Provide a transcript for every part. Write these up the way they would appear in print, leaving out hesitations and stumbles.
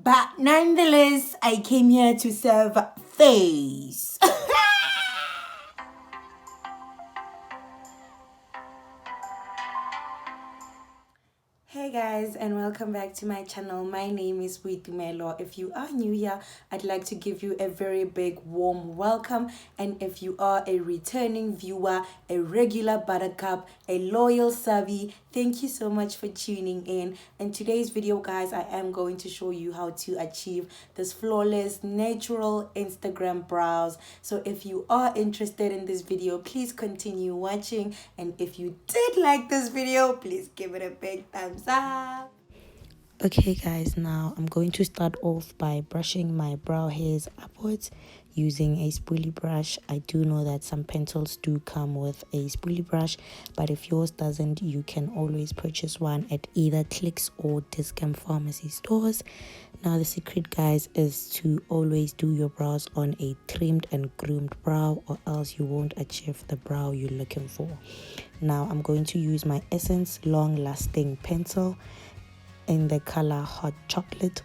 But nonetheless, I came here to serve face. Hey guys, and welcome back to my channel. My name is Melo. If you are new here, I'd like to give you a very big warm welcome. And if you are a returning viewer, a regular buttercup, a loyal savvy, thank you so much for tuning in. In today's video, guys, I am going to show you how to achieve this flawless natural Instagram brows. So if you are interested in this video, please continue watching. And if you did like this video, please give it a big thumbs up. Okay guys, now I'm going to start off by brushing my brow hairs upwards using a spoolie brush. I do know that some pencils do come with a spoolie brush, but if yours doesn't, you can always purchase one at either Clicks or Dischem pharmacy stores. Now the secret, guys, is to always do your brows on a trimmed and groomed brow, or else you won't achieve the brow you're looking for. Now I'm going to use my Essence long lasting pencil in the color Hot Chocolate,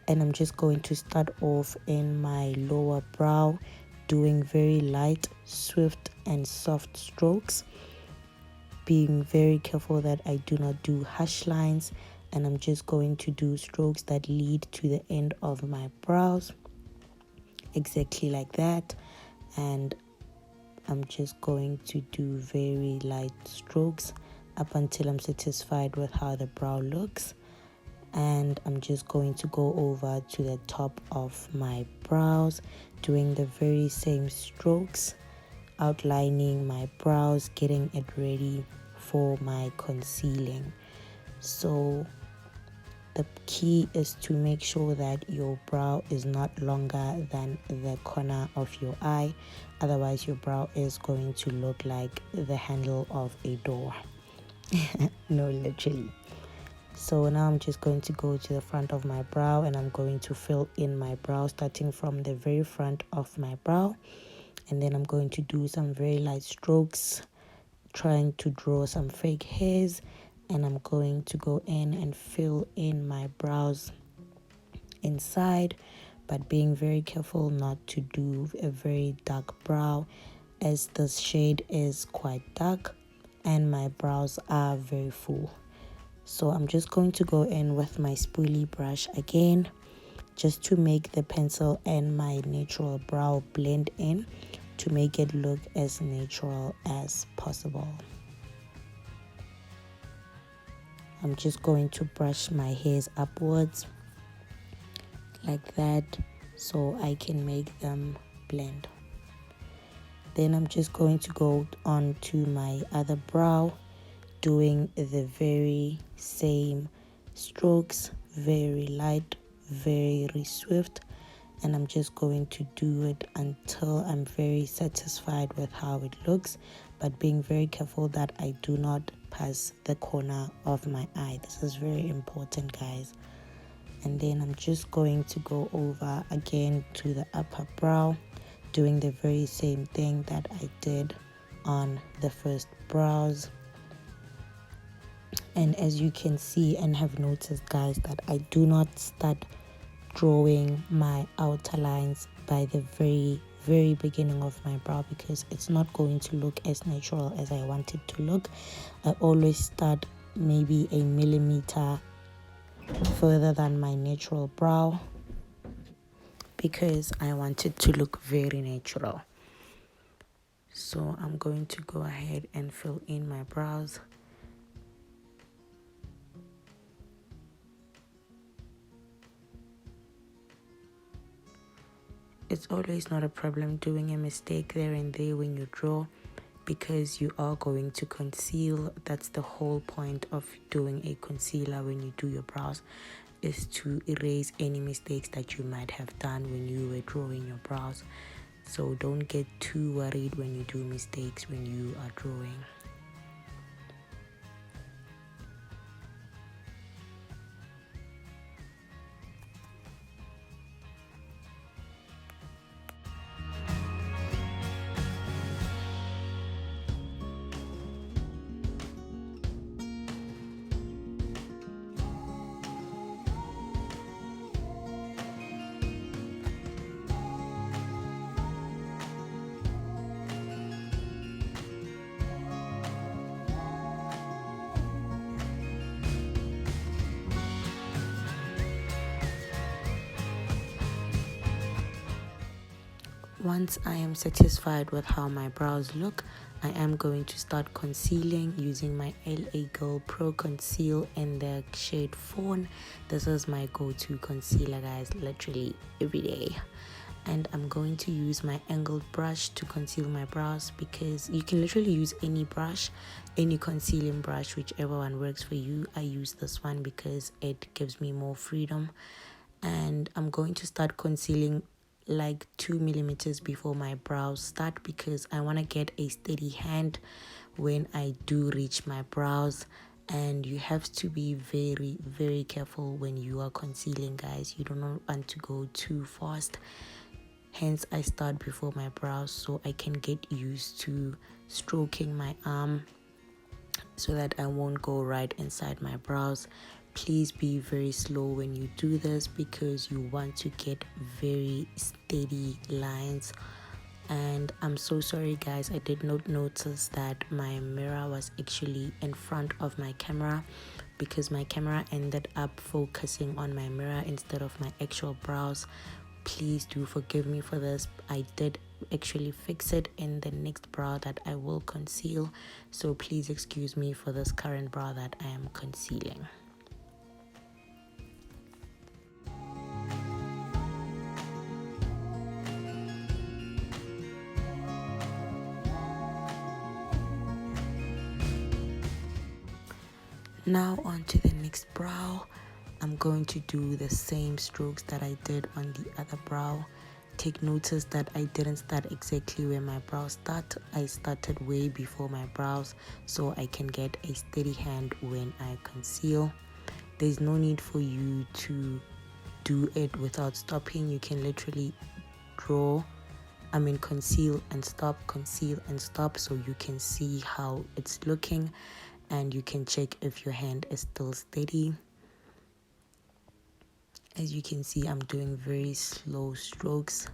and I'm just going to start off in my lower brow doing very light, swift and soft strokes, being very careful that I do not do harsh lines, and I'm just going to do strokes that lead to the end of my brows, exactly like that. And I'm just going to do very light strokes up until I'm satisfied with how the brow looks. And I'm just going to go over to the top of my brows doing the very same strokes, outlining my brows, getting it ready for my concealing. So the key is to make sure that your brow is not longer than the corner of your eye, otherwise your brow is going to look like the handle of a door. No, literally. So now I'm just going to go to the front of my brow, and I'm going to fill in my brow starting from the very front of my brow, and then I'm going to do some very light strokes trying to draw some fake hairs, and I'm going to go in and fill in my brows inside, but being very careful not to do a very dark brow, as this shade is quite dark and my brows are very full. So I'm just going to go in with my spoolie brush again, just to make the pencil and my natural brow blend in, to make it look as natural as possible. I'm just going to brush my hairs upwards like that so I can make them blend. Then I'm just going to go on to my other brow, doing the very same strokes, very light, very swift, and I'm just going to do it until I'm very satisfied with how it looks, but being very careful that I do not pass the corner of my eye. This is very important, guys. And then I'm just going to go over again to the upper brow, doing the very same thing that I did on the first brows. And as you can see and have noticed, guys, that I do not start drawing my outer lines by the very beginning of my brow, because it's not going to look as natural as I want it to look. I always start maybe a millimeter further than my natural brow, because I want it to look very natural. So I'm going to go ahead and fill in my brows. It's always not a problem doing a mistake there and there when you draw, because you are going to conceal. That's the whole point of doing a concealer when you do your brows, is to erase any mistakes that you might have done when you were drawing your brows. So don't get too worried when you do mistakes when you are drawing. Once I am satisfied with how my brows look, I am going to start concealing using my LA Girl Pro Conceal in the shade FAWN. This is my go-to concealer, guys, literally every day. And I'm going to use my angled brush to conceal my brows, because you can literally use any brush, any concealing brush, whichever one works for you. I use this one because it gives me more freedom. And I'm going to start concealing like 2 millimeters before my brows start, because I want to get a steady hand when I do reach my brows. And you have to be very, very careful when you are concealing, guys. You don't want to go too fast. Hence, I start before my brows so I can get used to stroking my arm so that I won't go right inside my brows. Please be very slow when you do this, because you want to get very steady lines. And I'm so sorry, guys, I did not notice that my mirror was actually in front of my camera, because my camera ended up focusing on my mirror instead of my actual brows. Please do forgive me for this. I did actually fix it in the next brow that I will conceal, so please excuse me for this current brow that I am concealing. Now on to the next brow. I'm going to do the same strokes that I did on the other brow. Take notice that I didn't start exactly where my brows start. I started way before my brows so I can get a steady hand when I conceal. There's no need for you to do it without stopping. You can literally conceal and stop, so you can see how it's looking, and you can check if your hand is still steady. As you can see, I'm doing very slow strokes,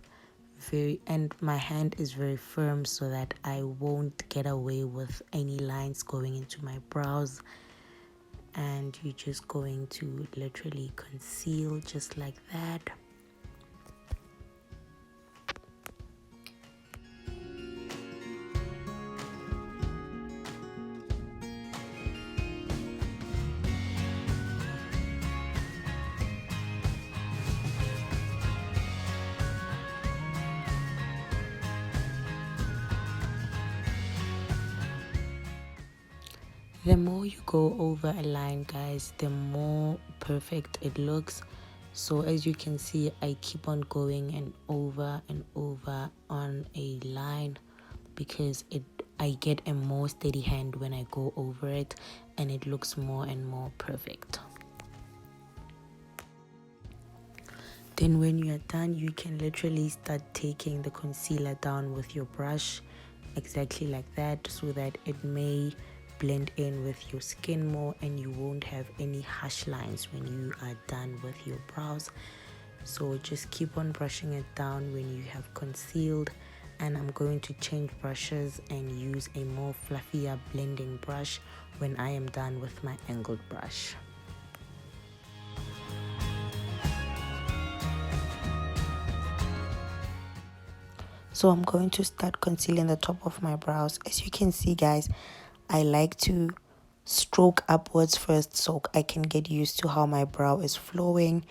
and my hand is very firm so that I won't get away with any lines going into my brows. And you're just going to literally conceal just like that. The more you go over a line, guys, the more perfect it looks. So as you can see, I keep on going and over on a line, because I get a more steady hand when I go over it, and it looks more and more perfect. Then when you're done, you can literally start taking the concealer down with your brush, exactly like that, so that it may blend in with your skin more and you won't have any harsh lines when you are done with your brows. So just keep on brushing it down when you have concealed. And I'm going to change brushes and use a more fluffier blending brush when I am done with my angled brush. So I'm going to start concealing the top of my brows. As you can see, guys, I like to stroke upwards first so I can get used to how my brow is flowing,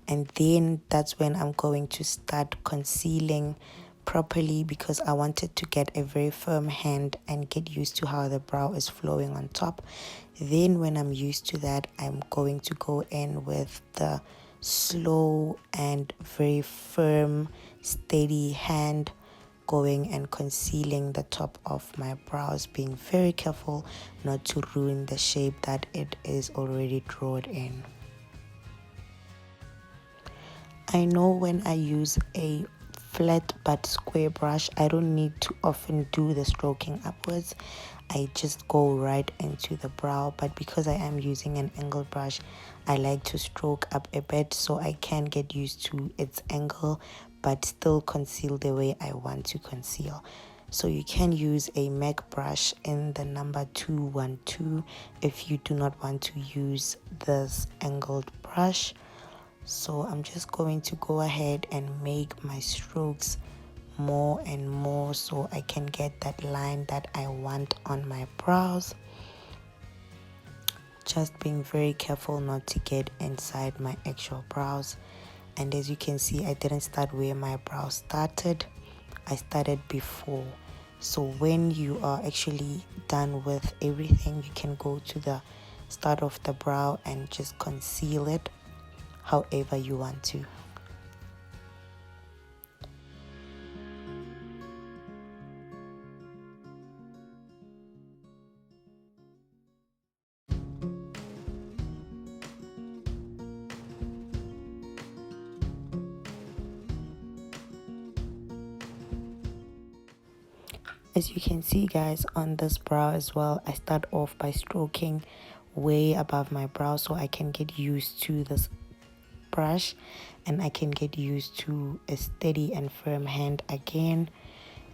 and then that's when I'm going to start concealing properly, because I wanted to get a very firm hand and get used to how the brow is flowing on top. Then when I'm used to that, I'm going to go in with the slow and very firm, steady hand, going and concealing the top of my brows, being very careful not to ruin the shape that it is already drawn in. I know when I use a flat but square brush, I don't need to often do the stroking upwards. I just go right into the brow, but because I am using an angled brush, I like to stroke up a bit so I can get used to its angle but still conceal the way I want to conceal. So you can use a MAC brush in the number 212 if you do not want to use this angled brush. So I'm just going to go ahead and make my strokes more and more so I can get that line that I want on my brows. Just being very careful not to get inside my actual brows. And as you can see, I didn't start where my brow started. I started before. So when you are actually done with everything, you can go to the start of the brow and just conceal it however you want to. As you can see guys, on this brow as well, I start off by stroking way above my brow so I can get used to this brush and I can get used to a steady and firm hand again.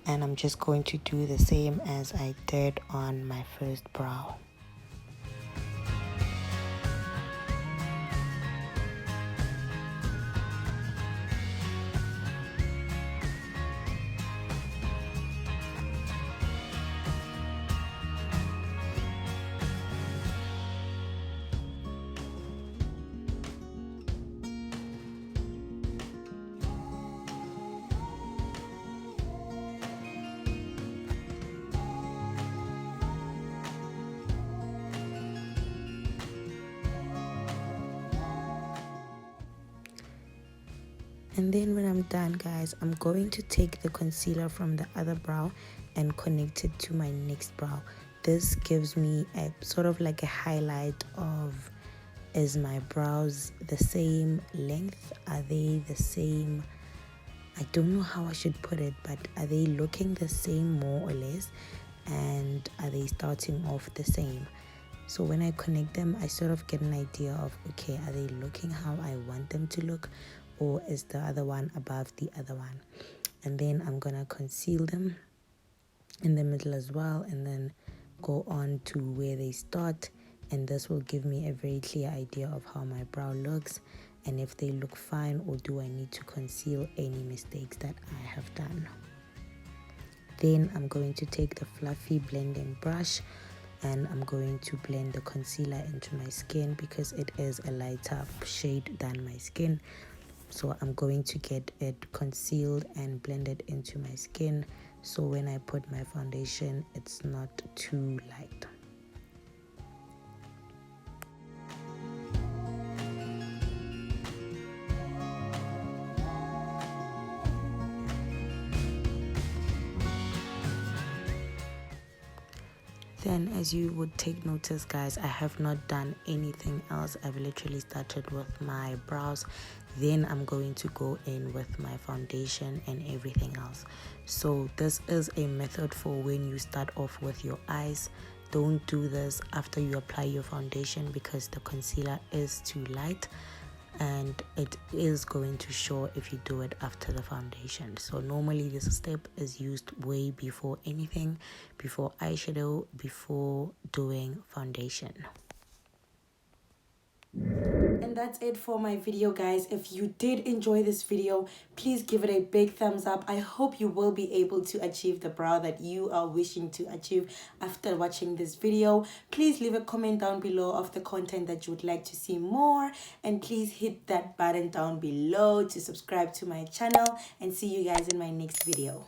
And I'm just going to do the same as I did on my first brow. And then when I'm done guys, I'm going to take the concealer from the other brow and connect it to my next brow. This gives me a sort of like a highlight of, is my brows the same length? Are they the same? I don't know how I should put it, but are they looking the same more or less? And are they starting off the same? So when I connect them, I sort of get an idea of, okay, are they looking how I want them to look, or is the other one above the other one? And then I'm gonna conceal them in the middle as well, and then go on to where they start, and this will give me a very clear idea of how my brow looks and if they look fine, or do I need to conceal any mistakes that I have done. Then I'm going to take the fluffy blending brush and I'm going to blend the concealer into my skin because it is a lighter shade than my skin. So I'm going to get it concealed and blended into my skin, so when I put my foundation, it's not too light. Then as you would take notice guys, I have not done anything else. I've literally started with my brows, then I'm going to go in with my foundation and everything else. So this is a method for when you start off with your eyes. Don't do this after you apply your foundation because the concealer is too light and it is going to show if you do it after the foundation. So normally this step is used way before anything, before eyeshadow, before doing foundation. And that's it for my video guys. If you did enjoy this video, please give it a big thumbs up. I hope you will be able to achieve the brow that you are wishing to achieve after watching this video. Please leave a comment down below of the content that you would like to see more, and please hit that button down below to subscribe to my channel, and see you guys in my next video.